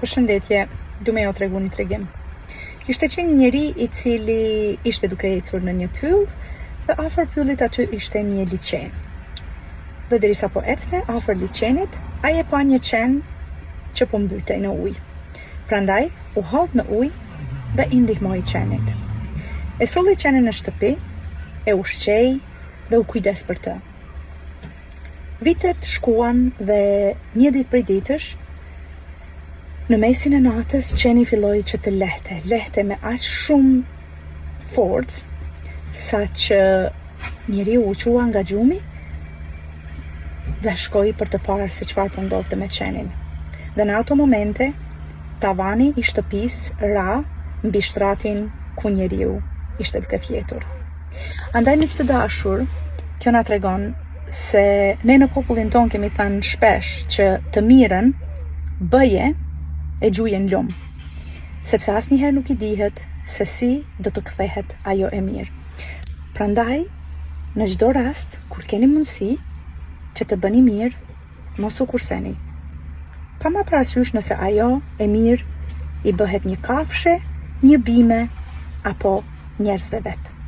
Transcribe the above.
Përshëndetje, du me jo tregu një tregim. Kishte qenë një njeri i cili ishte duke ecur në një pyll dhe afër pyllit aty ishte një liçen. Dhe derisa po ecte afër liçenit, ai e pa një qen që po mbytej në ujë. Prandaj u hodh në ujë dhe i ndihmoi qenit. E solli qenin në shtëpi, e ushqej dhe u kujdes për të. Vitet shkuan dhe një ditë prej ditësh, në mesin e natës, qeni filloi që të lehte me aq shumë forcë, sa që njeriu u qua nga gjumi dhe shkoi për të parë se çfarë po ndodhte me qenin. Dhe në ato momente, tavani i shtëpisë ra mbi shtratin ku njeriu ishte duke fjetur. Andaj miq të dashur, kjo na tregon se ne në popullin ton kemi thënë shpesh që të mirën bëje e gjuje në lumë, sepse asnjëherë nuk i dihet se si do të kthehet ajo e mirë. Prandaj, në çdo rast kur keni mundësi që të bëni mirë, mos u kurseni. Pa marrë parasysh nëse ajo e mirë i bëhet një kafshë, një bime apo njerëzve vetë.